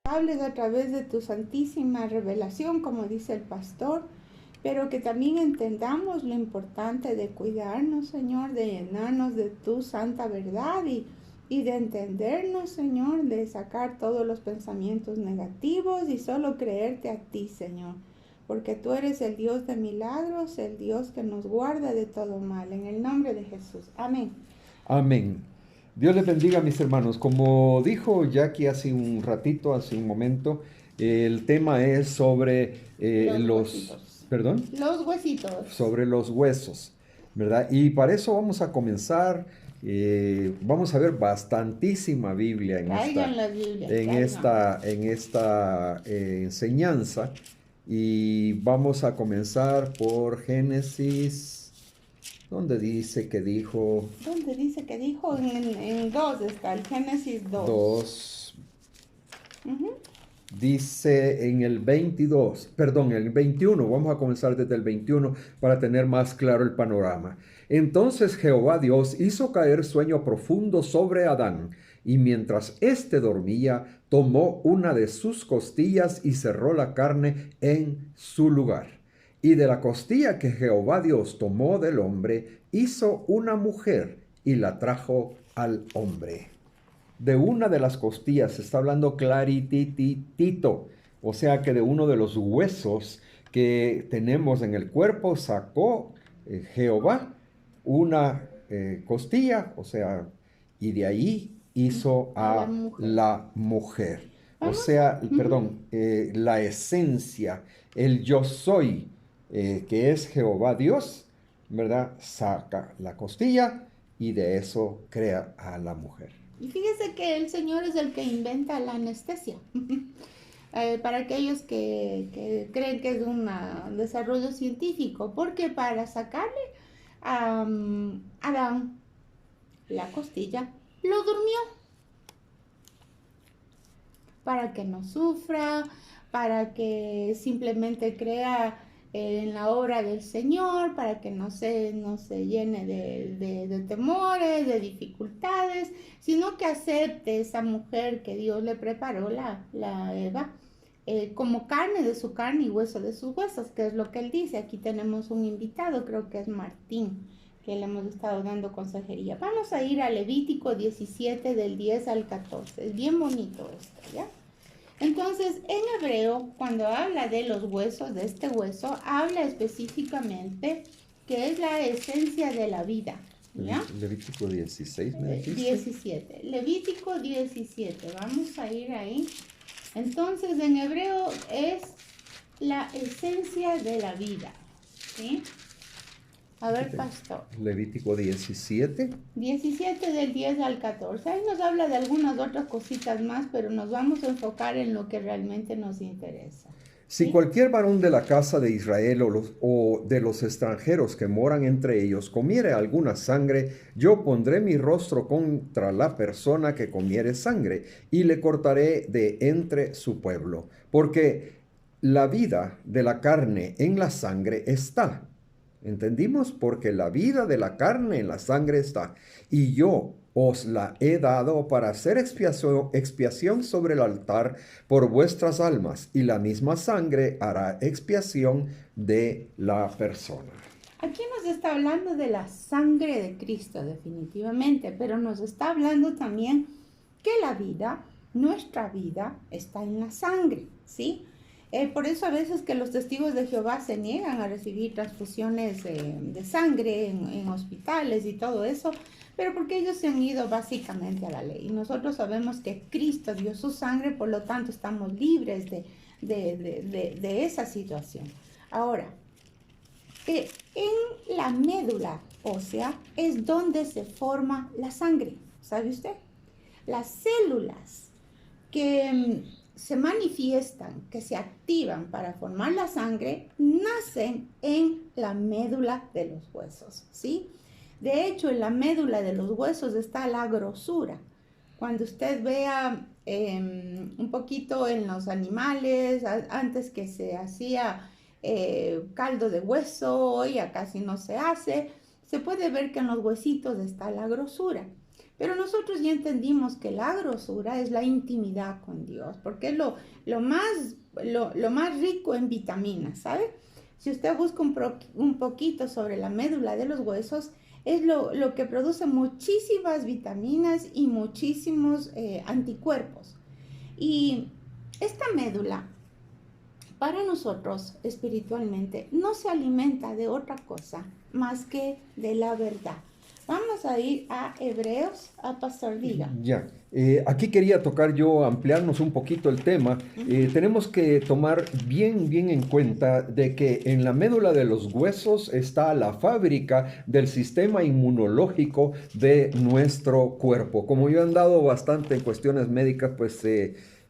hables a través de tu santísima revelación, como dice el pastor, pero que también entendamos lo importante de cuidarnos, Señor, de llenarnos de tu santa verdad y de entendernos, Señor, de sacar todos los pensamientos negativos y solo creerte a ti, Señor, porque tú eres el Dios de milagros, el Dios que nos guarda de todo mal. En el nombre de Jesús. Amén. Amén. Dios les bendiga, mis hermanos. Como dijo Jackie hace un ratito, hace un momento, el tema es sobre Huesitos. ¿Perdón? Los huesitos. Sobre los huesos, ¿verdad? Y para eso vamos a comenzar. Vamos a ver bastantísima Biblia en esta enseñanza. Y vamos a comenzar por Génesis. ¿Dónde dice que dijo? ¿Dónde dice que dijo? En 2 está, el Génesis 2. 2. Dice en el 22, perdón, en el 21, vamos a comenzar desde el 21 para tener más claro el panorama. Entonces Jehová Dios hizo caer sueño profundo sobre Adán, y mientras éste dormía, tomó una de sus costillas y cerró la carne en su lugar. Y de la costilla que Jehová Dios tomó del hombre, hizo una mujer y la trajo al hombre. De una de las costillas, se está hablando clarititito, o sea que de uno de los huesos que tenemos en el cuerpo sacó Jehová una costilla, o sea, y de ahí hizo a la mujer. O sea, perdón, la esencia, el yo soy, que es Jehová Dios, ¿verdad? Saca la costilla y de eso crea a la mujer. Y fíjese que el Señor es el que inventa la anestesia. Para aquellos que creen que es un desarrollo científico, porque para sacarle a Adán la costilla, lo durmió. Para que no sufra, para que simplemente crea en la obra del Señor, para que no se llene de temores, de dificultades, sino que acepte esa mujer que Dios le preparó, la Eva, como carne de su carne y hueso de sus huesos, que es lo que él dice. Aquí tenemos un invitado, creo que es Martín, que le hemos estado dando consejería. Vamos a ir a Levítico 17 del 10 al 14. Es bien bonito esto, ¿ya? Entonces, en hebreo, cuando habla de los huesos, de este hueso, habla específicamente que es la esencia de la vida, ¿ya? Levítico 16, ¿me dijiste? 17. Levítico 17. Vamos a ir ahí. Entonces, en hebreo es la esencia de la vida, ¿sí? A ver, pastor. Levítico 17. 17 del 10 al 14. Ahí nos habla de algunas otras cositas más, pero nos vamos a enfocar en lo que realmente nos interesa. Si cualquier varón de la casa de Israel o de los extranjeros que moran entre ellos comiere alguna sangre, yo pondré mi rostro contra la persona que comiere sangre y le cortaré de entre su pueblo, porque la vida de la carne en la sangre está. ¿Entendimos? Porque la vida de la carne en la sangre está. Y yo os la he dado para hacer expiación sobre el altar por vuestras almas, y la misma sangre hará expiación de la persona. Aquí nos está hablando de la sangre de Cristo, definitivamente, pero nos está hablando también que la vida, nuestra vida, está en la sangre, ¿sí? Por eso a veces que los testigos de Jehová se niegan a recibir transfusiones de sangre en hospitales y todo eso, pero porque ellos se han ido básicamente a la ley. Y nosotros sabemos que Cristo dio su sangre, por lo tanto estamos libres de esa situación. Ahora, en la médula ósea es donde se forma la sangre, ¿sabe usted? Las células que se manifiestan, que se activan para formar la sangre, nacen en la médula de los huesos, ¿sí? De hecho, en la médula de los huesos está la grosura. Cuando usted vea un poquito en los animales, antes que se hacía caldo de hueso, hoy ya casi no se hace, se puede ver que en los huesitos está la grosura. Pero nosotros ya entendimos que la grosura es la intimidad con Dios, porque es lo más rico en vitaminas, ¿sabe? Si usted busca un poquito sobre la médula de los huesos, es lo que produce muchísimas vitaminas y muchísimos anticuerpos. Y esta médula, para nosotros espiritualmente, no se alimenta de otra cosa más que de la verdad. Vamos a ir a Hebreos, a Pastor Diga. Ya, aquí quería tocar yo, ampliarnos un poquito el tema. Tenemos que tomar bien en cuenta de que en la médula de los huesos está la fábrica del sistema inmunológico de nuestro cuerpo. Como yo he andado bastante en cuestiones médicas, pues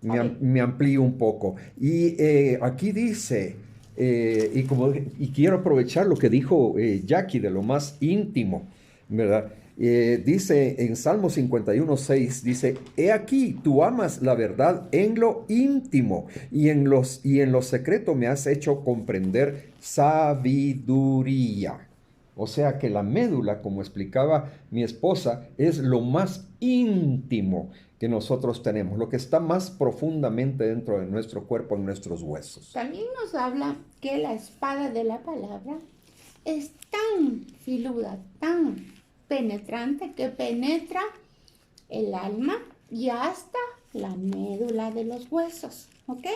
me amplío un poco. Y aquí dice, y quiero aprovechar lo que dijo Jackie de lo más íntimo, ¿verdad? Dice en Salmo 51:6, dice, he aquí, tú amas la verdad en lo íntimo y en lo secreto me has hecho comprender sabiduría. O sea que la médula, como explicaba mi esposa, es lo más íntimo que nosotros tenemos, lo que está más profundamente dentro de nuestro cuerpo, en nuestros huesos. También nos habla que la espada de la palabra es tan filuda, tan penetrante, que penetra el alma y hasta la médula de los huesos, ¿ok?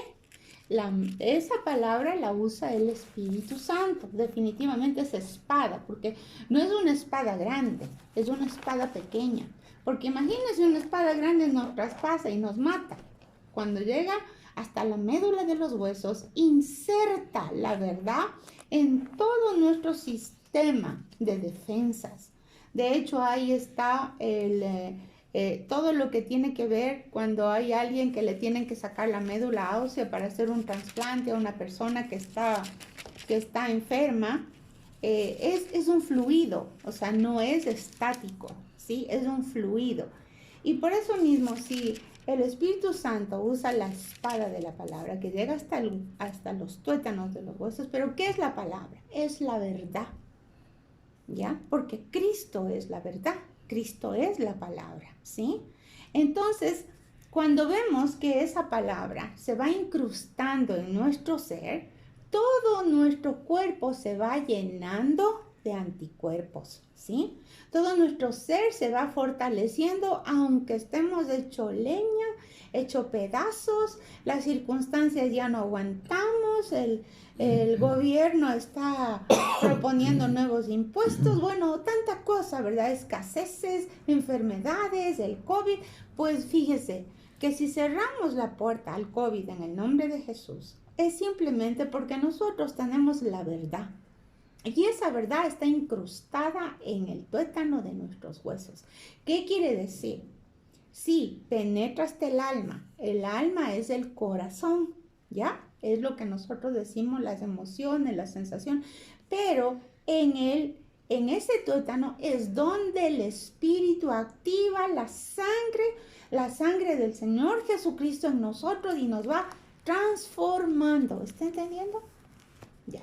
Esa palabra la usa el Espíritu Santo, definitivamente es espada, porque no es una espada grande, es una espada pequeña, porque imagínense, una espada grande nos traspasa y nos mata. Cuando llega hasta la médula de los huesos, inserta la verdad en todo nuestro sistema de defensas. De hecho, ahí está todo lo que tiene que ver cuando hay alguien que le tienen que sacar la médula ósea para hacer un trasplante a una persona que está enferma. Es un fluido, o sea, no es estático, ¿sí? Es un fluido. Y por eso mismo, si el Espíritu Santo usa la espada de la palabra, que llega hasta los tuétanos de los huesos, pero ¿qué es la palabra? Es la verdad, ¿ya? Porque Cristo es la verdad, Cristo es la palabra, ¿sí? Entonces, cuando vemos que esa palabra se va incrustando en nuestro ser, todo nuestro cuerpo se va llenando de anticuerpos, ¿sí? Todo nuestro ser se va fortaleciendo, aunque estemos hecho leña, hecho pedazos, las circunstancias ya no aguantamos, el gobierno está proponiendo nuevos impuestos, bueno, tanta cosa, ¿verdad? Escaseces, enfermedades, el COVID. Pues fíjese que si cerramos la puerta al COVID en el nombre de Jesús, es simplemente porque nosotros tenemos la verdad. Y esa verdad está incrustada en el tuétano de nuestros huesos. ¿Qué quiere decir? Sí, penetra hasta el alma es el corazón, ¿ya? Es lo que nosotros decimos, las emociones, la sensación, pero en ese tuétano es donde el Espíritu activa la sangre del Señor Jesucristo en nosotros y nos va transformando. ¿Está entendiendo? Ya.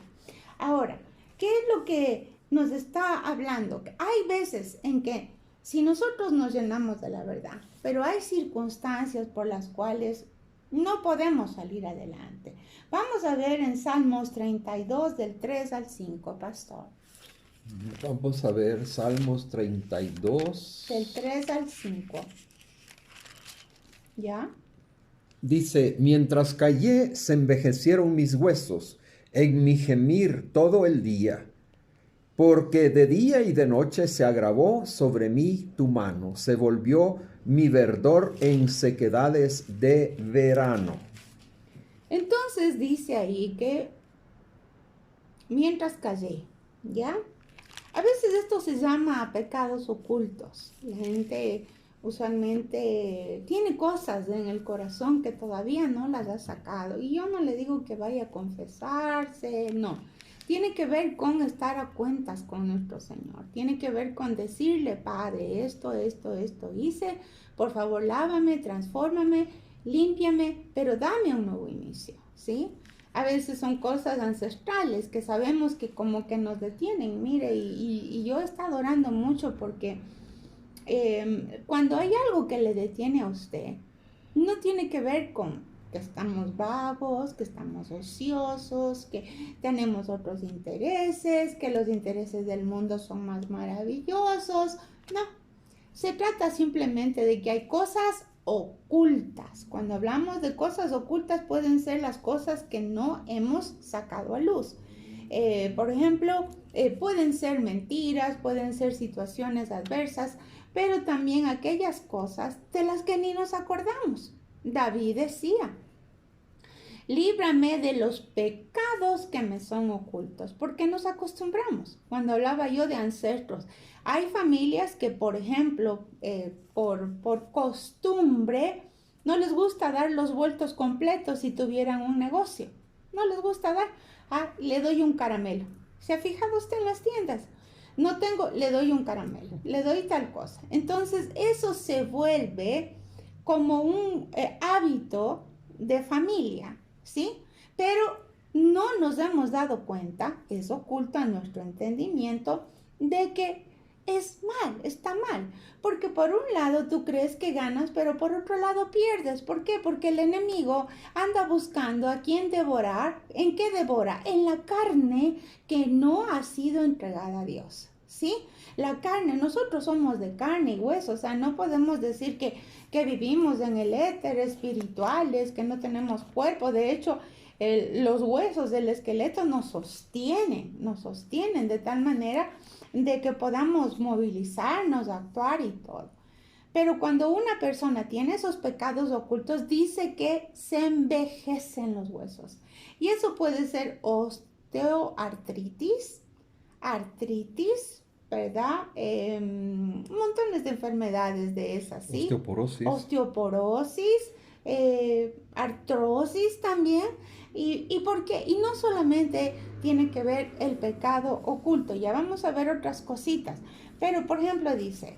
Ahora, ¿qué es lo que nos está hablando? Hay veces en que si nosotros nos llenamos de la verdad, pero hay circunstancias por las cuales no podemos salir adelante. Vamos a ver en Salmos 32 del 3 al 5, pastor. Vamos a ver Salmos 32. Del 3 al 5. ¿Ya? Dice, mientras callé se envejecieron mis huesos en mi gemir todo el día, porque de día y de noche se agravó sobre mí tu mano, se volvió mi verdor en sequedades de verano. Entonces dice ahí que mientras callé, ¿ya? A veces esto se llama pecados ocultos. La gente usualmente tiene cosas en el corazón que todavía no las ha sacado. Y yo no le digo que vaya a confesarse, no. Tiene que ver con estar a cuentas con nuestro Señor. Tiene que ver con decirle, Padre, esto hice. Por favor, lávame, transfórmame, límpiame, pero dame un nuevo inicio, ¿sí? A veces son cosas ancestrales que sabemos que como que nos detienen. Mire, y yo he estado orando mucho porque Cuando hay algo que le detiene a usted, no tiene que ver con que estamos vagos, que estamos ociosos, que tenemos otros intereses, que los intereses del mundo son más maravillosos. No, se trata simplemente de que hay cosas ocultas. Cuando hablamos de cosas ocultas pueden ser las cosas que no hemos sacado a luz. Por ejemplo, pueden ser mentiras, pueden ser situaciones adversas, pero también aquellas cosas de las que ni nos acordamos. David decía, líbrame de los pecados que me son ocultos, porque nos acostumbramos. Cuando hablaba yo de ancestros, hay familias que, por ejemplo, por costumbre, no les gusta dar los vueltos completos si tuvieran un negocio. No les gusta dar. Ah, le doy un caramelo. ¿Se ha fijado usted en las tiendas? No tengo, le doy un caramelo, le doy tal cosa. Entonces, eso se vuelve como un hábito de familia, ¿sí? Pero no nos hemos dado cuenta, es oculto a nuestro entendimiento, de que es mal, está mal. Porque por un lado tú crees que ganas, pero por otro lado pierdes. ¿Por qué? Porque el enemigo anda buscando a quién devorar. ¿En qué devora? En la carne que no ha sido entregada a Dios, ¿sí? La carne, nosotros somos de carne y hueso, o sea, no podemos decir que vivimos en el éter espirituales, que no tenemos cuerpo. De hecho, los huesos del esqueleto nos sostienen de tal manera de que podamos movilizarnos, actuar y todo. Pero cuando una persona tiene esos pecados ocultos, dice que se envejecen los huesos. Y eso puede ser osteoartritis, artritis, ¿verdad? Montones de enfermedades de esas, ¿sí? Osteoporosis. Osteoporosis, artrosis también. ¿Y por qué? Y no solamente tiene que ver el pecado oculto, ya vamos a ver otras cositas. Pero, por ejemplo, dice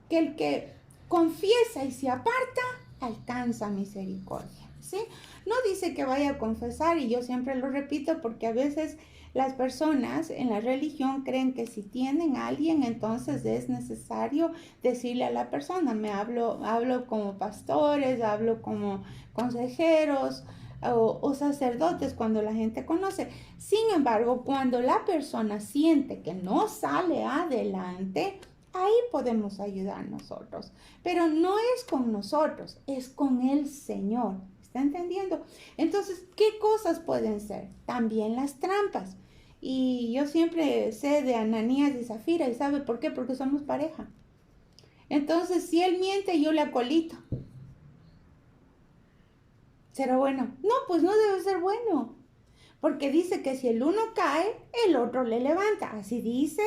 que el que confiesa y se aparta, alcanza misericordia, ¿sí? No dice que vaya a confesar, y yo siempre lo repito porque a veces las personas en la religión creen que si tienen a alguien, entonces es necesario decirle a la persona. Hablo como pastores, hablo como consejeros o sacerdotes cuando la gente conoce. Sin embargo, cuando la persona siente que no sale adelante, ahí podemos ayudar nosotros. Pero no es con nosotros, es con el Señor. ¿Está entendiendo? Entonces, ¿qué cosas pueden ser? También las trampas. Y yo siempre sé de Ananías y Zafira. ¿Y sabe por qué? Porque somos pareja. Entonces, si él miente, yo le acolito. ¿Será bueno? No, pues no debe ser bueno. Porque dice que si el uno cae, el otro le levanta. Así dice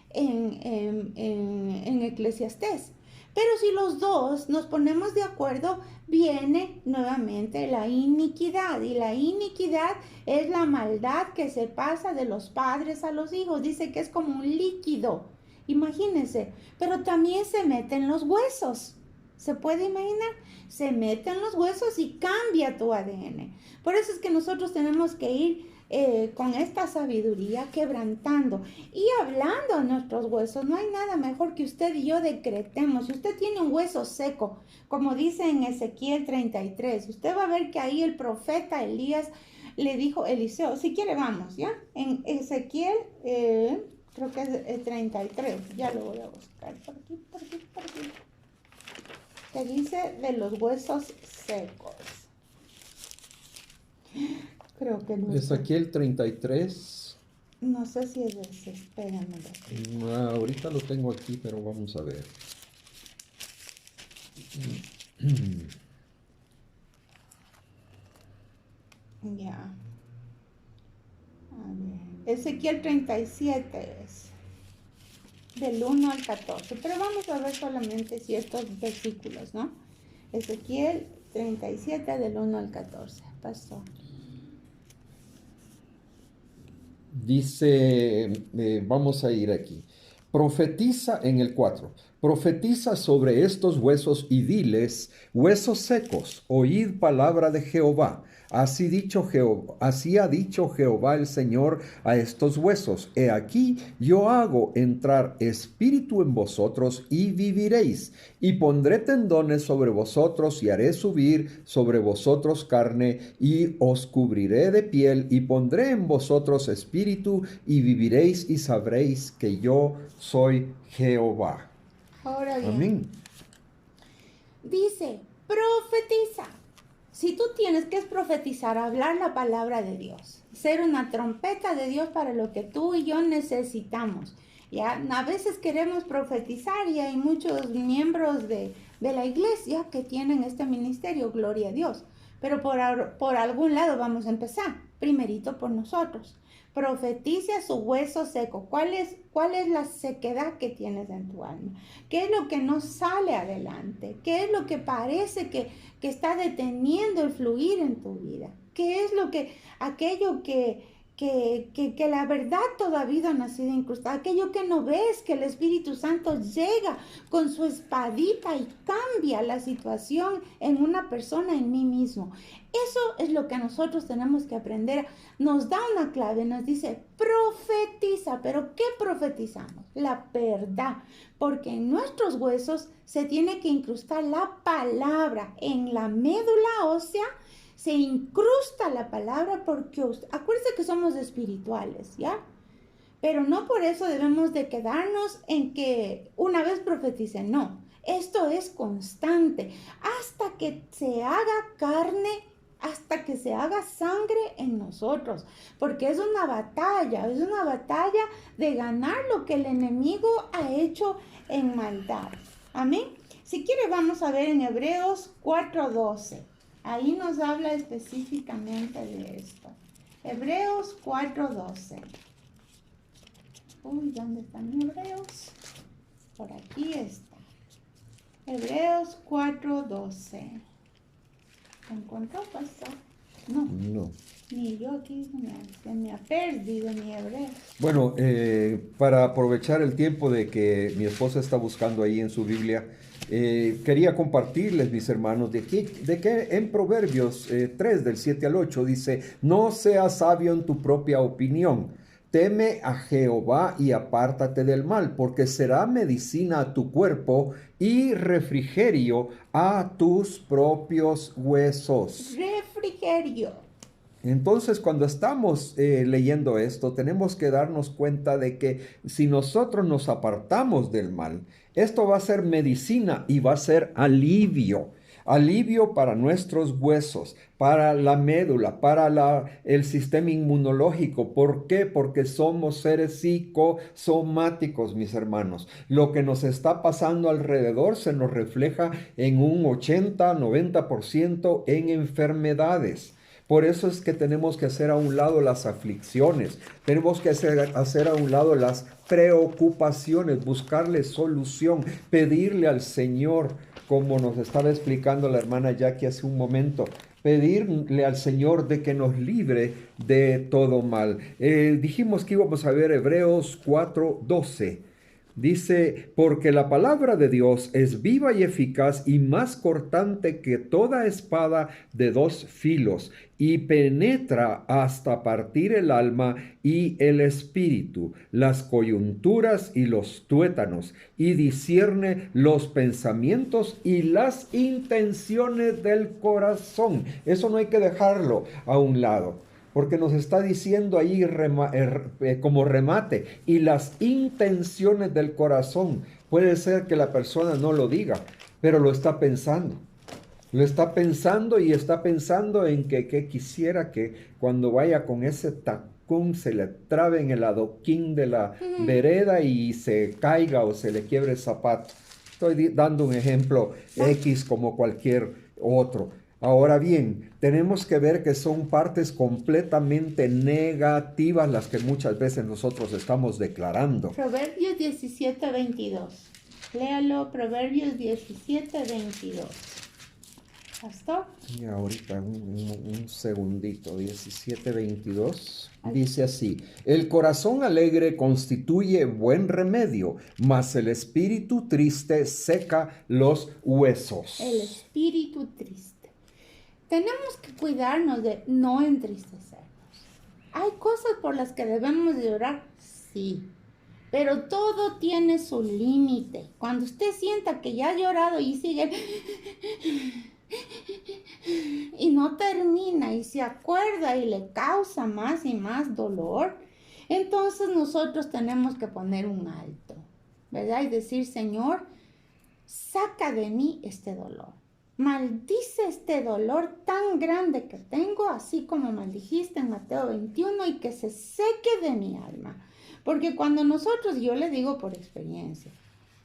en Eclesiastés. Pero si los dos nos ponemos de acuerdo, viene nuevamente la iniquidad. Y la iniquidad es la maldad que se pasa de los padres a los hijos. Dice que es como un líquido. Imagínense. Pero también se mete en los huesos. ¿Se puede imaginar? Se mete en los huesos y cambia tu ADN. Por eso es que nosotros tenemos que ir con esta sabiduría quebrantando y hablando a nuestros huesos. No hay nada mejor que usted y yo decretemos. Si usted tiene un hueso seco, como dice en Ezequiel 33, usted va a ver que ahí el profeta Elías le dijo, Eliseo, si quiere vamos, ¿ya? En Ezequiel, creo que es 33, ya lo voy a buscar por aquí, por aquí. Que dice de los huesos secos. Creo que no Es aquí el 33. No sé si es ese, espérame. Ahorita lo tengo aquí, pero vamos a ver. Ya. A ver. Ezequiel 37 es. Del 1 al 14. Pero vamos a ver solamente si estos versículos, ¿no? Ezequiel 37 del 1 al 14. Pasó. Dice, vamos a ir aquí. Profetiza en el 4. Profetiza sobre estos huesos y diles, huesos secos, oíd palabra de Jehová. Así ha dicho Jehová el Señor a estos huesos. He aquí, yo hago entrar espíritu en vosotros y viviréis. Y pondré tendones sobre vosotros y haré subir sobre vosotros carne y os cubriré de piel y pondré en vosotros espíritu y viviréis y sabréis que yo soy Jehová. Ahora bien, Amén. dice, profetiza. Si tú tienes que es profetizar, hablar la palabra de Dios, ser una trompeta de Dios para lo que tú y yo necesitamos. Ya, a veces queremos profetizar y hay muchos miembros de la iglesia que tienen este ministerio, gloria a Dios. Pero por algún lado vamos a empezar, primerito por nosotros. Profetiza su hueso seco. ¿Cuál es la sequedad que tienes en tu alma? ¿Qué es lo que no sale adelante? ¿Qué es lo que parece que está deteniendo el fluir en tu vida? ¿Qué es aquello que la verdad todavía no ha sido incrustada? Aquello que no ves, que el Espíritu Santo llega con su espadita y cambia la situación en una persona, en mí mismo. Eso es lo que nosotros tenemos que aprender. Nos da una clave, nos dice, profetiza. ¿Pero qué profetizamos? La verdad. Porque en nuestros huesos se tiene que incrustar la palabra. En la médula ósea se incrusta la palabra porque acuérdense que somos espirituales, ¿ya? Pero no por eso debemos de quedarnos en que una vez profetice, no. Esto es constante hasta que se haga carne, hasta que se haga sangre en nosotros, porque es una batalla de ganar lo que el enemigo ha hecho en maldad. Amén. Si quiere vamos a ver en Hebreos 4:12. Ahí nos habla específicamente de esto. Hebreos 4:12. Uy, ¿dónde está mi Hebreos? Por aquí está. Hebreos 4:12. ¿Se encontró, pastor? No. Ni yo aquí se me ha perdido mi Hebreo. Bueno, para aprovechar el tiempo de que mi esposa está buscando ahí en su Biblia, quería compartirles, mis hermanos, de que en Proverbios 3, del 7 al 8, dice, no seas sabio en tu propia opinión, teme a Jehová y apártate del mal, porque será medicina a tu cuerpo y refrigerio a tus propios huesos. Refrigerio. Entonces, cuando estamos leyendo esto, tenemos que darnos cuenta de que si nosotros nos apartamos del mal, esto va a ser medicina y va a ser alivio. Alivio para nuestros huesos, para la médula, para el sistema inmunológico. ¿Por qué? Porque somos seres psicosomáticos, mis hermanos. Lo que nos está pasando alrededor se nos refleja en un 80-90% en enfermedades. Por eso es que tenemos que hacer a un lado las aflicciones, tenemos que hacer a un lado las preocupaciones, buscarle solución, pedirle al Señor, como nos estaba explicando la hermana Jackie hace un momento, pedirle al Señor de que nos libre de todo mal. Dijimos que íbamos a ver Hebreos 4:12. Dice, porque la palabra de Dios es viva y eficaz y más cortante que toda espada de dos filos y penetra hasta partir el alma y el espíritu, las coyunturas y los tuétanos, y discierne los pensamientos y las intenciones del corazón. Eso no hay que dejarlo a un lado, porque nos está diciendo ahí como remate, y las intenciones del corazón. Puede ser que la persona no lo diga, pero lo está pensando. Lo está pensando y está pensando en que quisiera que cuando vaya con ese tacón se le trabe en el adoquín de la vereda y se caiga o se le quiebre el zapato. Estoy dando un ejemplo X como cualquier otro. Ahora bien, tenemos que ver que son partes completamente negativas las que muchas veces nosotros estamos declarando. Proverbios 17:22. Léalo, Proverbios 17:22. Pastor. Y ahorita un segundito, 17:22. Dice así: el corazón alegre constituye buen remedio, mas el espíritu triste seca los huesos. El espíritu triste. Tenemos que cuidarnos de no entristecernos. ¿Hay cosas por las que debemos de orar? Sí. Pero todo tiene su límite. Cuando usted sienta que ya ha llorado y sigue y no termina y se acuerda y le causa más y más dolor, entonces nosotros tenemos que poner un alto, ¿verdad? Y decir: Señor, saca de mí este dolor. Maldice este dolor tan grande que tengo, así como maldijiste en Mateo 21, y que se seque de mi alma. Porque cuando nosotros, yo le digo por experiencia,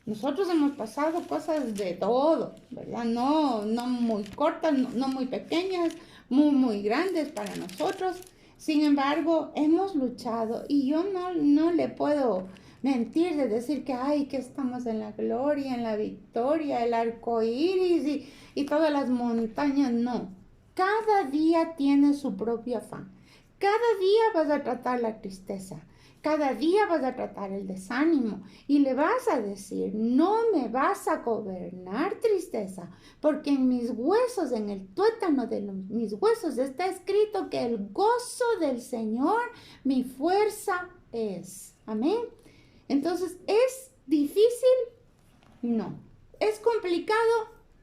nosotros hemos pasado cosas de todo, ¿verdad? No muy cortas, no muy pequeñas, muy grandes para nosotros. Sin embargo, hemos luchado y yo no le puedo mentir de decir que, que estamos en la gloria, en la victoria, el arco iris y todas las montañas. No, cada día tiene su propio afán. Cada día vas a tratar la tristeza. Cada día vas a tratar el desánimo y le vas a decir: no me vas a gobernar, tristeza, porque en mis huesos, en el tuétano de mis huesos está escrito que el gozo del Señor mi fuerza es. Amén. Entonces, ¿es difícil? No. ¿Es complicado?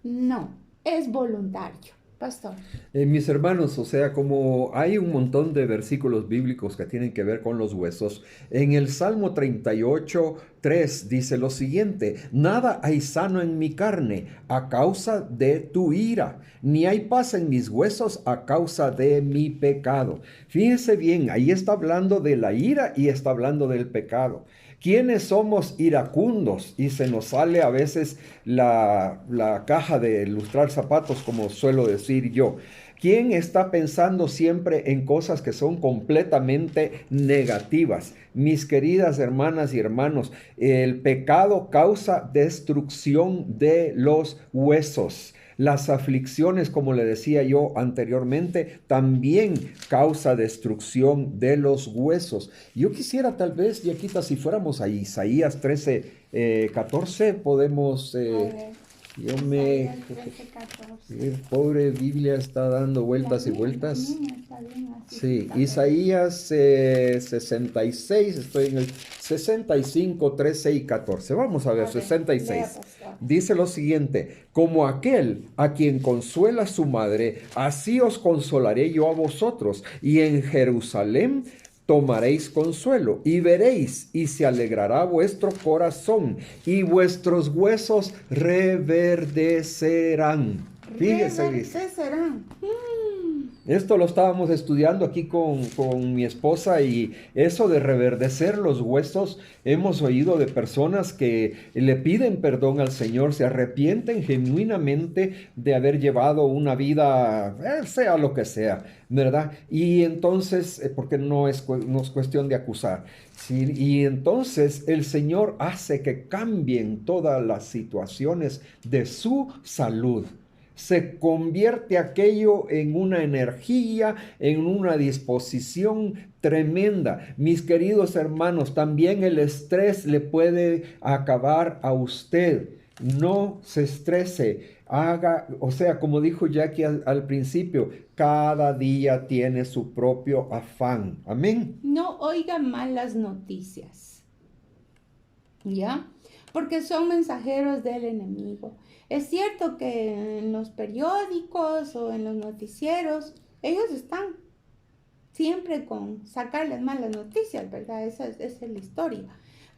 No. Es voluntario. Pastor. Mis hermanos, o sea, como hay un montón de versículos bíblicos que tienen que ver con los huesos, en el Salmo 38:3 dice lo siguiente: nada hay sano en mi carne a causa de tu ira, ni hay paz en mis huesos a causa de mi pecado. Fíjense bien, ahí está hablando de la ira y está hablando del pecado. ¿Quiénes somos iracundos? Y se nos sale a veces la caja de lustrar zapatos, como suelo decir yo. ¿Quién está pensando siempre en cosas que son completamente negativas? Mis queridas hermanas y hermanos, el pecado causa destrucción de los huesos. Las aflicciones, como le decía yo anteriormente, también causa destrucción de los huesos. Yo quisiera tal vez, Yaquita, si fuéramos a Isaías 13:14, podemos... yo me... El pobre Biblia está dando vueltas y vueltas. Sí, Isaías 66, estoy en el 65, 13 y 14. Vamos a ver, 66. Dice lo siguiente: como aquel a quien consuela su madre, así os consolaré yo a vosotros, y en Jerusalén tomaréis consuelo, y veréis, y se alegrará vuestro corazón, y vuestros huesos reverdecerán. Fíjese, Reverdecerán. Esto lo estábamos estudiando aquí con mi esposa, y eso de reverdecer los huesos, hemos oído de personas que le piden perdón al Señor, se arrepienten genuinamente de haber llevado una vida, sea lo que sea, ¿verdad? Y entonces, porque no es cuestión de acusar, ¿sí? Y entonces el Señor hace que cambien todas las situaciones de su salud. Se convierte aquello en una energía, en una disposición tremenda. Mis queridos hermanos, también el estrés le puede acabar a usted. No se estrese. Haga, o sea, como dijo Jackie al principio, cada día tiene su propio afán. Amén. No oiga malas noticias, ¿ya? Porque son mensajeros del enemigo. Es cierto que en los periódicos o en los noticieros, ellos están siempre con sacarles malas noticias, ¿verdad? Esa es la historia.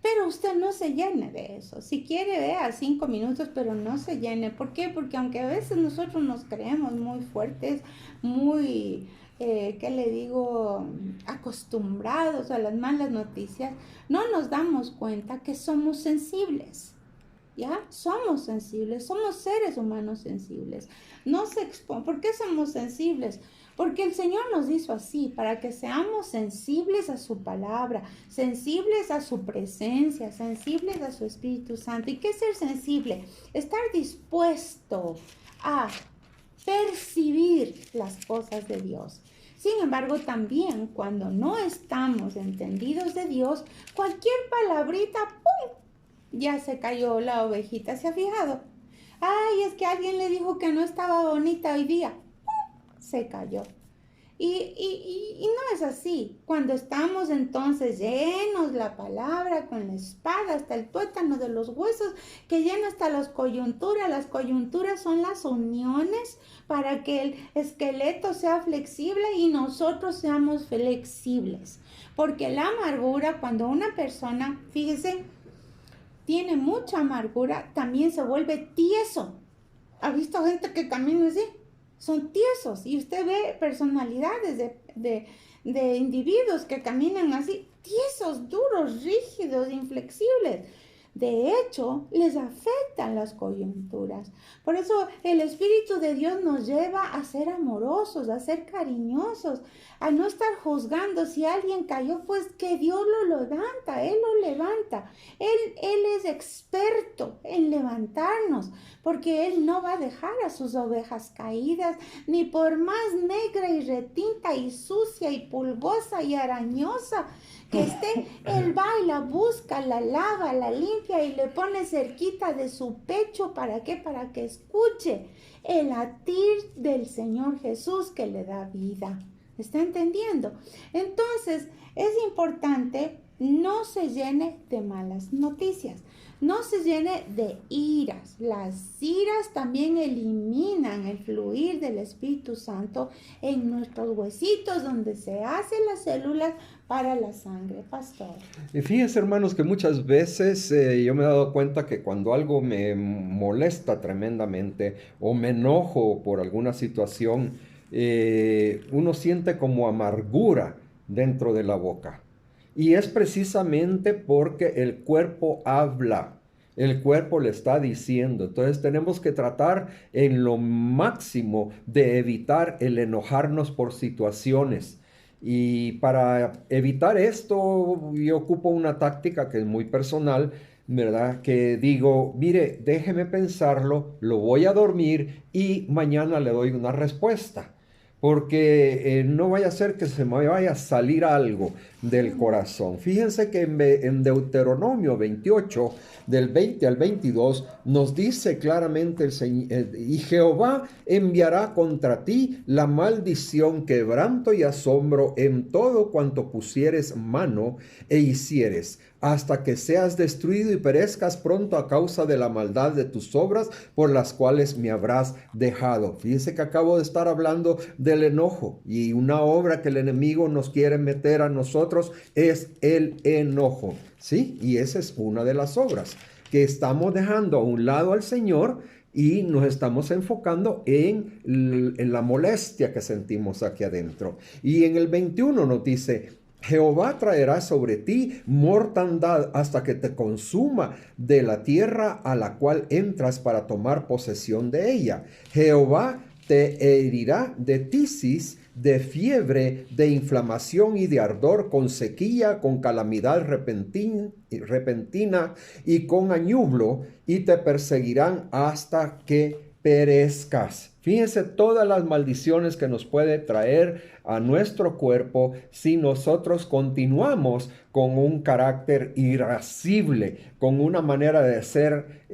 Pero usted no se llene de eso. Si quiere, vea 5 minutos, pero no se llene. ¿Por qué? Porque aunque a veces nosotros nos creemos muy fuertes, muy, ¿qué le digo?, acostumbrados a las malas noticias, no nos damos cuenta que somos sensibles. ¿Ya? Somos sensibles, somos seres humanos sensibles. No se ¿Por qué somos sensibles? Porque el Señor nos hizo así, para que seamos sensibles a su palabra, sensibles a su presencia, sensibles a su Espíritu Santo. ¿Y qué es ser sensible? Estar dispuesto a percibir las cosas de Dios. Sin embargo, también cuando no estamos entendidos de Dios, cualquier palabrita, ¡pum!, ya se cayó la ovejita. ¿Se ha fijado? Ay, es que alguien le dijo que no estaba bonita hoy día. ¡Pum!, se cayó. Y no es así. Cuando estamos entonces llenos la palabra con la espada hasta el tuétano de los huesos, que llena hasta las coyunturas son las uniones para que el esqueleto sea flexible y nosotros seamos flexibles. Porque la amargura, cuando una persona, fíjese, tiene mucha amargura, también se vuelve tieso. ¿Ha visto gente que camina así? Son tiesos, y usted ve personalidades de individuos que caminan así, tiesos, duros, rígidos, inflexibles. De hecho, les afectan las coyunturas. Por eso el Espíritu de Dios nos lleva a ser amorosos, a ser cariñosos, a no estar juzgando. Si alguien cayó, pues que Dios lo levanta, Él lo levanta. Él es experto en levantarnos, porque Él no va a dejar a sus ovejas caídas, ni por más negra y retinta y sucia y pulgosa y arañosa que esté, Él va y la busca, la lava, la limpia y le pone cerquita de su pecho. ¿Para qué? Para que escuche el latir del Señor Jesús que le da vida. ¿Está entendiendo? Entonces, es importante no se llene de malas noticias, no se llene de iras. Las iras también eliminan el fluir del Espíritu Santo en nuestros huesitos, donde se hacen las células para la sangre, pastor. Y fíjense, hermanos, que muchas veces yo me he dado cuenta que cuando algo me molesta tremendamente o me enojo por alguna situación, uno siente como amargura dentro de la boca. Y es precisamente porque el cuerpo habla, el cuerpo le está diciendo. Entonces tenemos que tratar en lo máximo de evitar el enojarnos por situaciones. Y para evitar esto, yo ocupo una táctica que es muy personal, ¿verdad? Que digo, mire, déjeme pensarlo, lo voy a dormir y mañana le doy una respuesta. Porque no vaya a ser que se me vaya a salir algo del corazón. Fíjense que en Deuteronomio 28, del 20 al 22, nos dice claramente el Señor, y Jehová enviará contra ti la maldición, quebranto y asombro en todo cuanto pusieres mano e hicieres, hasta que seas destruido y perezcas pronto a causa de la maldad de tus obras por las cuales me habrás dejado. Fíjense que acabo de estar hablando del enojo, y una obra que el enemigo nos quiere meter a nosotros es el enojo, ¿sí? Y esa es una de las obras, que estamos dejando a un lado al Señor y nos estamos enfocando en la molestia que sentimos aquí adentro. Y en el 21 nos dice, Jehová traerá sobre ti mortandad hasta que te consuma de la tierra a la cual entras para tomar posesión de ella. Jehová te herirá de tisis, de fiebre, de inflamación y de ardor, con sequía, con calamidad repentina y con añublo, y te perseguirán hasta que perezcas. Fíjense todas las maldiciones que nos puede traer a nuestro cuerpo si nosotros continuamos con un carácter irascible, con una manera de ser,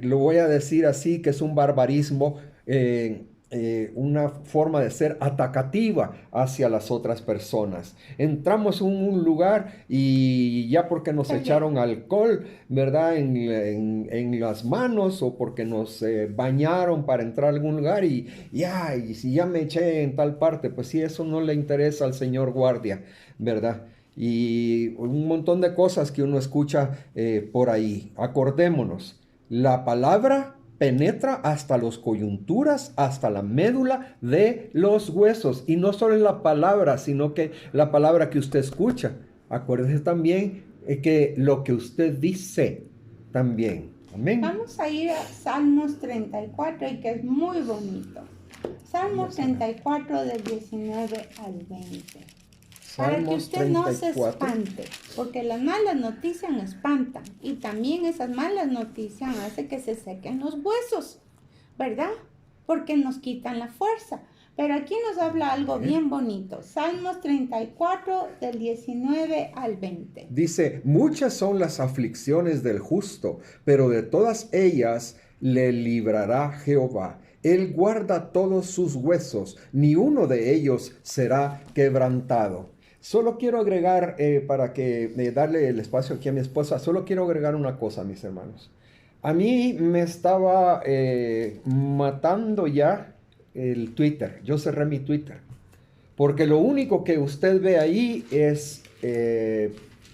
lo voy a decir así, que es un barbarismo, una forma de ser atacativa hacia las otras personas. Entramos en un lugar y ya porque nos echaron alcohol, ¿verdad?, en las manos, o porque nos bañaron para entrar a algún lugar y si ya me eché en tal parte, pues sí, eso no le interesa al señor guardia, ¿verdad? Y un montón de cosas que uno escucha por ahí. Acordémonos, la palabra penetra hasta las coyunturas, hasta la médula de los huesos. Y no solo la palabra, sino que la palabra que usted escucha. Acuérdese también que lo que usted dice también. Amén. Vamos a ir a Salmos 34, y que es muy bonito. Salmos 34 del 19 al 20. Para que usted 34. No se espante, porque las malas noticias nos espantan, y también esas malas noticias hacen que se sequen los huesos, ¿verdad? porque nos quitan la fuerza. Pero aquí nos habla algo bien bonito. Salmos 34, del 19 al 20. Dice, muchas son las aflicciones del justo, pero de todas ellas le librará Jehová. Él guarda todos sus huesos, ni uno de ellos será quebrantado. Solo quiero agregar, para que darle el espacio aquí a mi esposa, solo quiero agregar una cosa, mis hermanos. A mí me estaba matando ya el Twitter. Yo cerré mi Twitter. Porque lo único que usted ve ahí es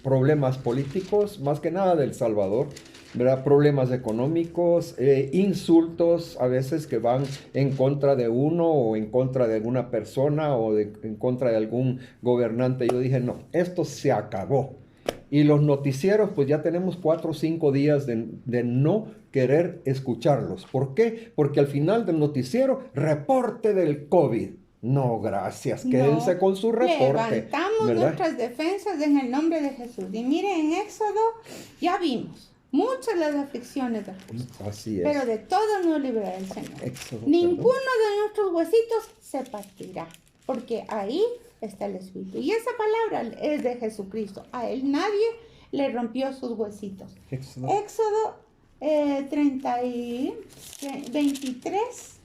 problemas políticos, más que nada del Salvador, ¿verdad? Problemas económicos, insultos a veces que van en contra de uno o en contra de alguna persona o en contra de algún gobernante. Yo dije, no, esto se acabó. Y los noticieros, pues ya tenemos 4 o 5 días de no querer escucharlos. ¿Por qué? Porque al final del noticiero, reporte del COVID. No, gracias. Quédense con su reporte. Levantamos, ¿verdad?, nuestras defensas en el nombre de Jesús. Y miren, en Éxodo ya vimos muchas las aflicciones del justo. Así es. Pero de todas nos librará el Señor. Éxodo, Ninguno de nuestros huesitos se partirá, porque ahí está el Espíritu. Y esa palabra es de Jesucristo. A él nadie le rompió sus huesitos. Éxodo 23.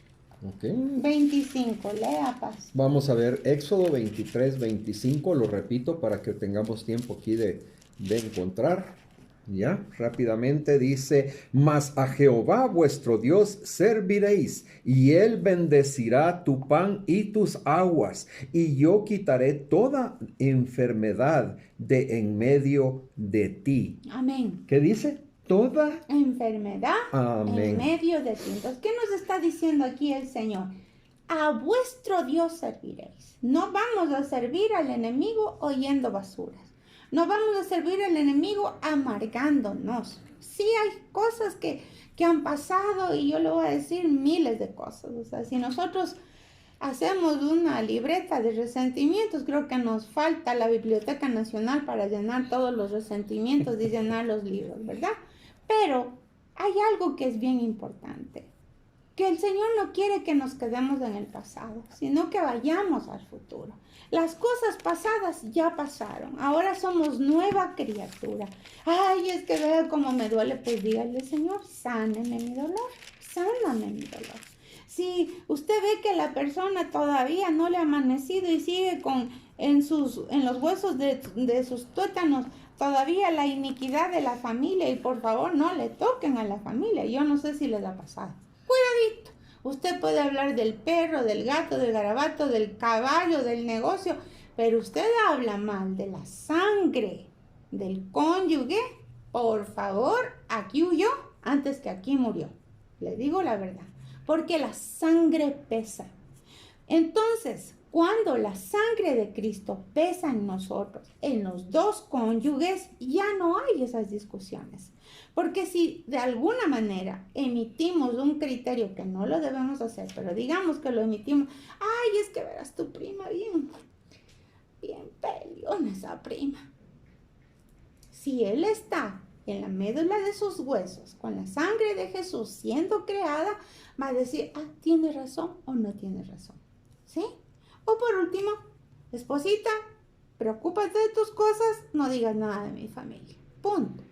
Okay. 25, lea, Paz. Vamos a ver Éxodo 23, 25, lo repito para que tengamos tiempo aquí de encontrar. Ya, rápidamente dice, mas a Jehová vuestro Dios serviréis, y él bendecirá tu pan y tus aguas, y yo quitaré toda enfermedad de en medio de ti. Amén. ¿Qué dice? Toda enfermedad. Amén. En medio de ti. Entonces, ¿qué nos está diciendo aquí el Señor? A vuestro Dios serviréis. No vamos a servir al enemigo oyendo basuras. No vamos a servir al enemigo amargándonos. Sí hay cosas que han pasado y yo le voy a decir miles de cosas. O sea, si nosotros hacemos una libreta de resentimientos, creo que nos falta la Biblioteca Nacional para llenar todos los resentimientos y llenar los libros, ¿verdad? Pero hay algo que es bien importante, que el Señor no quiere que nos quedemos en el pasado, sino que vayamos al futuro. Las cosas pasadas ya pasaron, ahora somos nueva criatura. Ay, es que vea cómo me duele, pues dígale, Señor, sáneme mi dolor, sáname mi dolor. Si usted ve que la persona todavía no le ha amanecido y sigue en los huesos de sus tuétanos todavía la iniquidad de la familia, y por favor no le toquen a la familia, yo no sé si les ha pasado. Cuidadito, usted puede hablar del perro, del gato, del garabato, del caballo, del negocio, pero usted habla mal de la sangre del cónyuge, por favor, aquí huyó antes que aquí murió. Le digo la verdad, porque la sangre pesa. Entonces, cuando la sangre de Cristo pesa en nosotros, en los dos cónyuges, ya no hay esas discusiones. Porque si de alguna manera emitimos un criterio que no lo debemos hacer, pero digamos que lo emitimos, ay, es que verás tu prima bien peleona esa prima. Si él está en la médula de sus huesos, con la sangre de Jesús siendo creada, va a decir, ¿tiene razón o no tiene razón? ¿Sí? O por último, esposita, preocúpate de tus cosas, no digas nada de mi familia. Punto.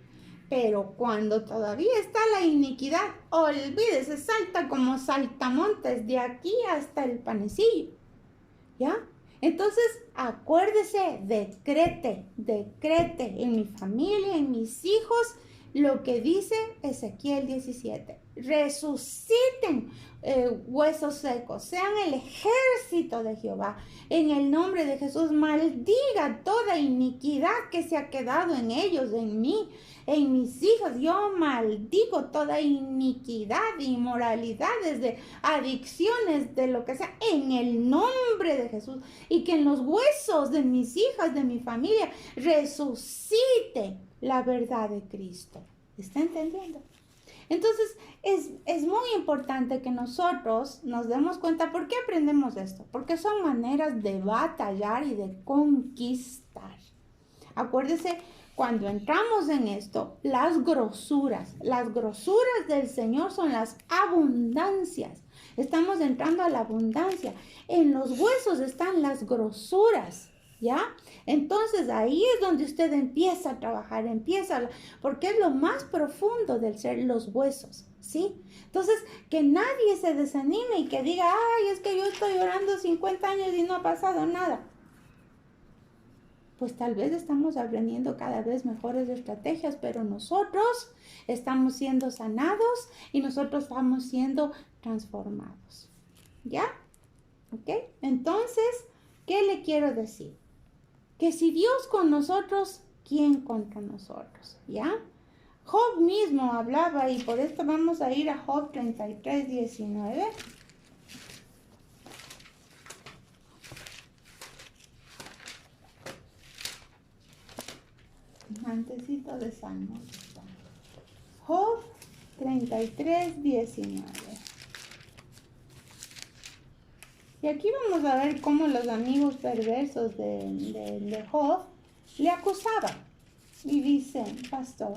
Pero cuando todavía está la iniquidad, olvídese, salta como saltamontes de aquí hasta el panecillo. ¿Ya? Entonces, acuérdese, decrete en mi familia, en mis hijos, lo que dice Ezequiel 17. Resuciten huesos secos, sean el ejército de Jehová. En el nombre de Jesús, maldiga toda iniquidad que se ha quedado en ellos, en mí, en mis hijos. Yo maldigo toda iniquidad, inmoralidades, de adicciones, de lo que sea, en el nombre de Jesús. Y que en los huesos de mis hijas, de mi familia, resucite la verdad de Cristo. ¿Está entendiendo? Entonces, es muy importante que nosotros nos demos cuenta. ¿Por qué aprendemos esto? Porque son maneras de batallar y de conquistar. Acuérdese, cuando entramos en esto, las grosuras del Señor son las abundancias. Estamos entrando a la abundancia. En los huesos están las grosuras, ¿ya? Entonces ahí es donde usted empieza a trabajar, porque es lo más profundo del ser, los huesos, ¿sí? Entonces, que nadie se desanime y que diga, ay, es que yo estoy orando 50 años y no ha pasado nada. Pues tal vez estamos aprendiendo cada vez mejores estrategias, pero nosotros estamos siendo sanados y nosotros estamos siendo transformados. ¿Ya? ¿Ok? Entonces, ¿qué le quiero decir? Que si Dios con nosotros, ¿quién contra nosotros? ¿Ya? Job mismo hablaba, y por esto vamos a ir a Job 33, 19. Antecito de Salmos. Job 33, 19. Y aquí vamos a ver cómo los amigos perversos de Job le acusaban. Y dicen, pastor.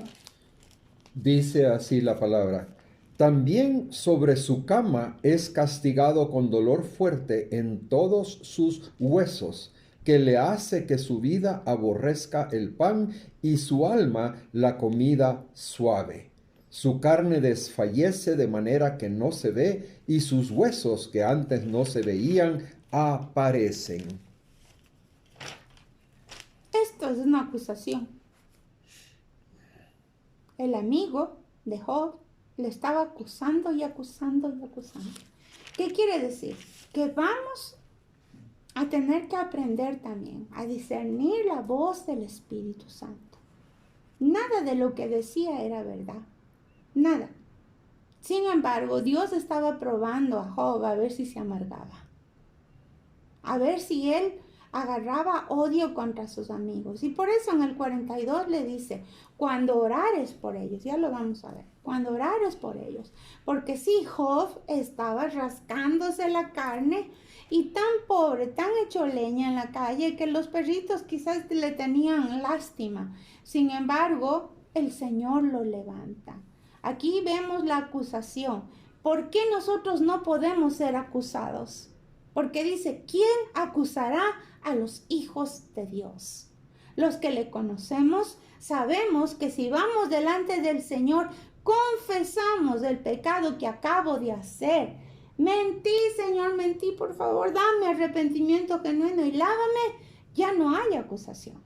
Dice así la palabra. También sobre su cama es castigado con dolor fuerte en todos sus huesos, que le hace que su vida aborrezca el pan y su alma la comida suave. Su carne desfallece de manera que no se ve y sus huesos que antes no se veían aparecen. Esto es una acusación. El amigo de Job le estaba acusando y acusando y acusando. ¿Qué quiere decir? Que vamos a tener que aprender también a discernir la voz del Espíritu Santo. Nada de lo que decía era verdad. Nada. Sin embargo, Dios estaba probando a Job a ver si se amargaba. A ver si él agarraba odio contra sus amigos. Y por eso en el 42 le dice, cuando orares por ellos, ya lo vamos a ver, cuando orares por ellos. Porque sí, Job estaba rascándose la carne y tan pobre, tan hecho leña en la calle que los perritos quizás le tenían lástima. Sin embargo, el Señor lo levanta. Aquí vemos la acusación. ¿Por qué nosotros no podemos ser acusados? Porque dice, ¿quién acusará a los hijos de Dios? Los que le conocemos sabemos que si vamos delante del Señor, confesamos el pecado que acabo de hacer. Mentí, Señor, mentí, por favor, dame arrepentimiento genuino y lávame. Ya no hay acusación.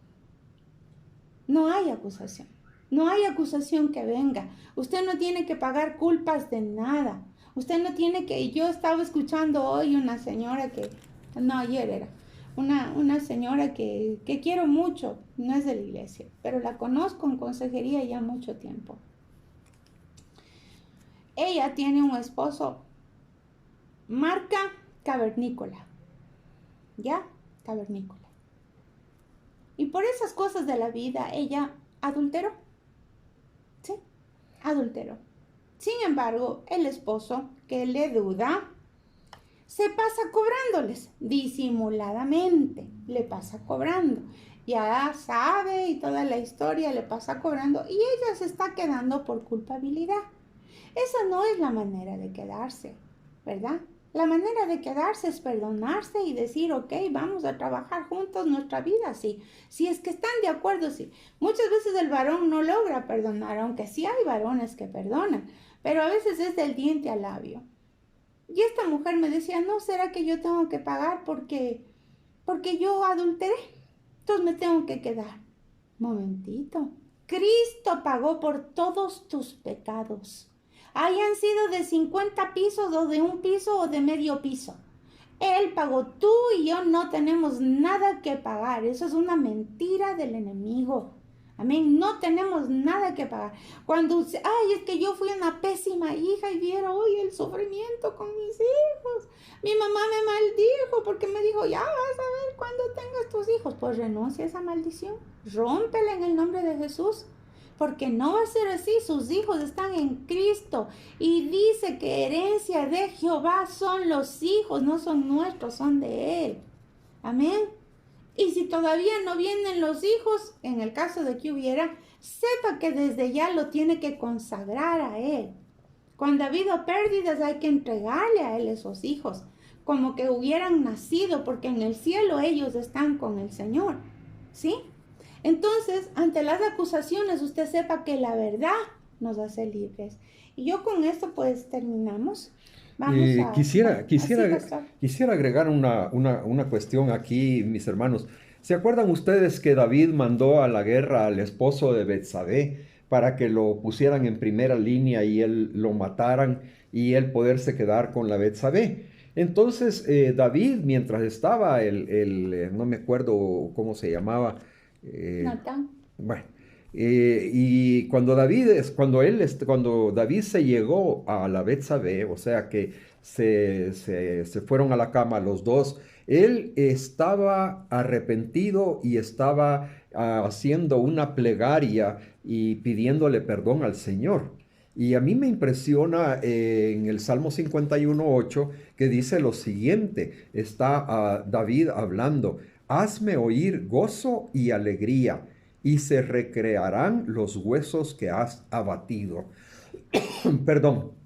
No hay acusación. No hay acusación que venga. Usted no tiene que pagar culpas de nada. Usted no tiene que... Yo estaba escuchando hoy una señora que... No, ayer era. Una señora que quiero mucho. No es de la iglesia, pero la conozco en consejería ya mucho tiempo. Ella tiene un esposo marca cavernícola. ¿Ya? Cavernícola. Y por esas cosas de la vida, ella adulteró. ¿Sí? Adulteró. Sin embargo, el esposo, que le duda, se pasa cobrándoles disimuladamente. Le pasa cobrando. Ya sabe y toda la historia le pasa cobrando y ella se está quedando por culpabilidad. Esa no es la manera de quedarse, ¿verdad? La manera de quedarse es perdonarse y decir, ok, vamos a trabajar juntos nuestra vida, sí. Si es que están de acuerdo, sí. Muchas veces el varón no logra perdonar, aunque sí hay varones que perdonan, pero a veces es del diente al labio. Y esta mujer me decía, no, ¿será que yo tengo que pagar porque yo adulteré? Entonces me tengo que quedar. Momentito. Cristo pagó por todos tus pecados. Hayan sido de 50 pisos o de un piso o de medio piso. Él pagó, tú y yo no tenemos nada que pagar. Eso es una mentira del enemigo. Amén, no tenemos nada que pagar. Cuando, ay, es que yo fui una pésima hija y vieron hoy el sufrimiento con mis hijos. Mi mamá me maldijo porque me dijo, ya vas a ver cuando tengas tus hijos. Pues renuncia a esa maldición, rómpela en el nombre de Jesús. Porque no va a ser así, sus hijos están en Cristo. Y dice que herencia de Jehová son los hijos, no son nuestros, son de Él. Amén. Y si todavía no vienen los hijos, en el caso de que hubiera, sepa que desde ya lo tiene que consagrar a Él. Cuando ha habido pérdidas hay que entregarle a Él esos hijos, como que hubieran nacido, porque en el cielo ellos están con el Señor, ¿sí? Entonces, ante las acusaciones, usted sepa que la verdad nos hace libres. Y yo con esto pues terminamos. Vamos a... Quisiera, así, pastor. quisiera agregar una cuestión aquí, mis hermanos. ¿Se acuerdan ustedes que David mandó a la guerra al esposo de Betsabé para que lo pusieran en primera línea y él lo mataran y él poderse quedar con la Betsabé? Entonces, David, mientras estaba no me acuerdo cómo se llamaba, Natán. bueno, y cuando David se llegó a la Betsabé, o sea que se fueron a la cama los dos, él estaba arrepentido y estaba haciendo una plegaria y pidiéndole perdón al Señor. Y a mí me impresiona en el Salmo 51:8 que dice lo siguiente, está David hablando, hazme oír gozo y alegría, y se recrearán los huesos que has abatido. Perdón.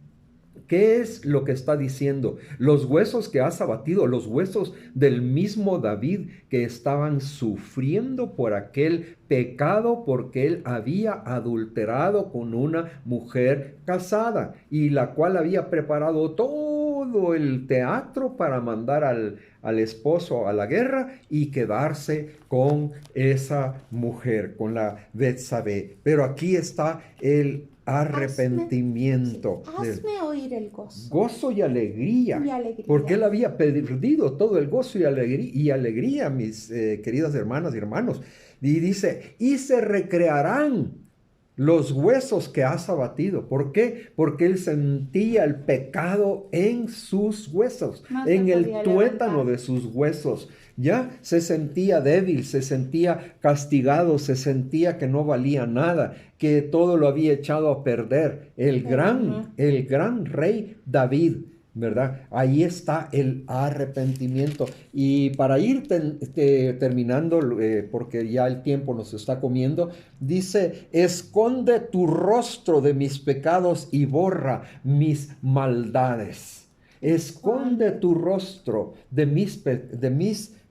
¿Qué es lo que está diciendo? Los huesos que has abatido, los huesos del mismo David que estaban sufriendo por aquel pecado porque él había adulterado con una mujer casada y la cual había preparado todo el teatro para mandar al esposo a la guerra y quedarse con esa mujer, con la Betsabé. Pero aquí está el arrepentimiento. Hazme oír el gozo. Gozo y alegría. Porque él había perdido todo el gozo y alegría, mis queridas hermanas y hermanos. Y dice, y se recrearán los huesos que has abatido. ¿Por qué? Porque él sentía el pecado en sus huesos, en el tuétano de sus huesos. Ya se sentía débil, se sentía castigado, se sentía que no valía nada, que todo lo había echado a perder. El gran rey David, ¿verdad? Ahí está el arrepentimiento. Y para ir terminando, porque ya el tiempo nos está comiendo, dice, esconde tu rostro de mis pecados y borra mis maldades. Esconde tu rostro de mis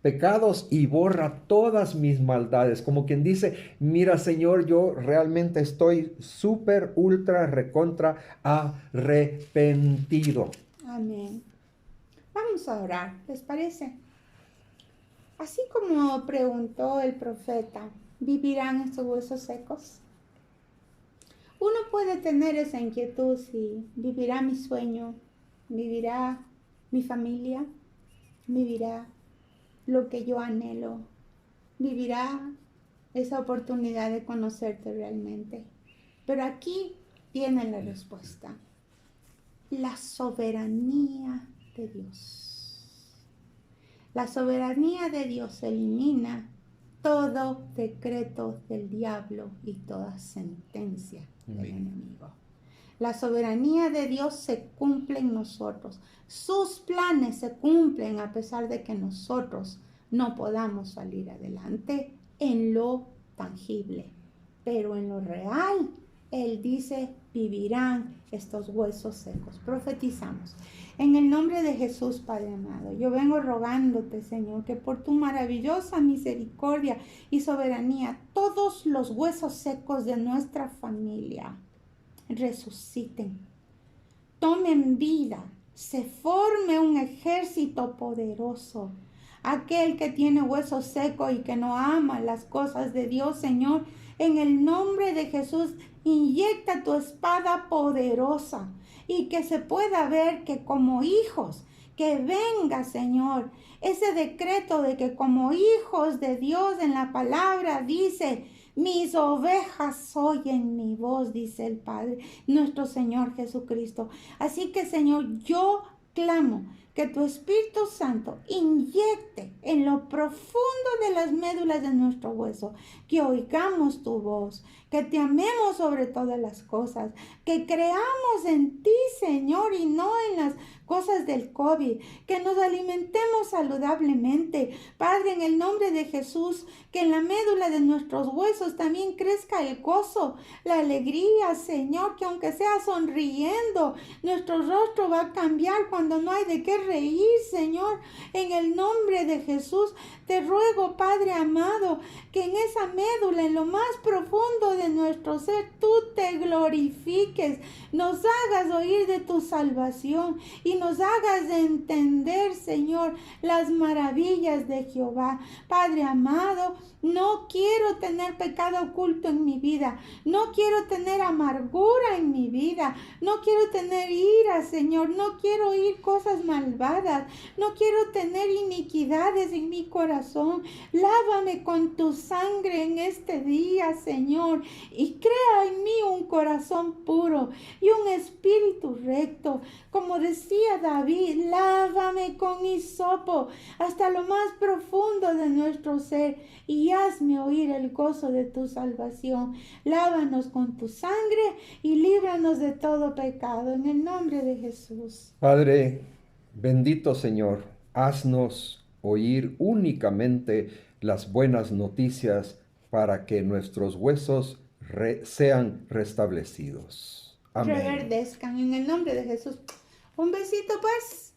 pecados y borra todas mis maldades. Como quien dice, mira Señor, yo realmente estoy súper, ultra, recontra arrepentido. Amén. Vamos a orar, ¿les parece? Así como preguntó el profeta, ¿vivirán estos huesos secos? Uno puede tener esa inquietud si vivirá mi sueño, vivirá mi familia, vivirá lo que yo anhelo, vivirá esa oportunidad de conocerte realmente. Pero aquí tiene la respuesta. La soberanía de Dios. La soberanía de Dios elimina todo decreto del diablo y toda sentencia del enemigo. La soberanía de Dios se cumple en nosotros. Sus planes se cumplen a pesar de que nosotros no podamos salir adelante en lo tangible. Pero en lo real, Él dice, vivirán estos huesos secos. Profetizamos. En el nombre de Jesús, Padre amado, yo vengo rogándote, Señor, que por tu maravillosa misericordia y soberanía, todos los huesos secos de nuestra familia resuciten, tomen vida, se forme un ejército poderoso. Aquel que tiene hueso seco y que no ama las cosas de Dios, Señor, en el nombre de Jesús, inyecta tu espada poderosa y que se pueda ver que como hijos, que venga, Señor, ese decreto de que como hijos de Dios en la palabra dice, mis ovejas oyen mi voz, dice el Padre, nuestro Señor Jesucristo. Así que, Señor, yo clamo que tu Espíritu Santo inyecte en lo profundo de las médulas de nuestro hueso, que oigamos tu voz, que te amemos sobre todas las cosas, que creamos en ti, Señor, y no en las cosas del COVID, que nos alimentemos saludablemente. Padre, en el nombre de Jesús, que en la médula de nuestros huesos también crezca el gozo, la alegría, Señor, que aunque sea sonriendo, nuestro rostro va a cambiar cuando no hay de qué reír, Señor. En el nombre de Jesús, te ruego, Padre amado, que en esa médula, en lo más profundo de nuestro ser, tú te glorifiques, nos hagas oír de tu salvación y nos hagas entender, Señor, las maravillas de Jehová. Padre amado, no quiero tener pecado oculto en mi vida, no quiero tener amargura en mi vida, no quiero tener ira, Señor, no quiero oír cosas malvadas, no quiero tener iniquidades en mi corazón. Lávame con tu sangre en este día, Señor, y crea en mí un corazón puro y un espíritu recto. Como decía David, lávame con hisopo hasta lo más profundo de nuestro ser y hazme oír el gozo de tu salvación. Lávanos con tu sangre y líbranos de todo pecado, en el nombre de Jesús. Padre, bendito Señor, haznos oír únicamente las buenas noticias para que nuestros huesos sean restablecidos. Amén. Reverdezcan en el nombre de Jesús. Un besito pues.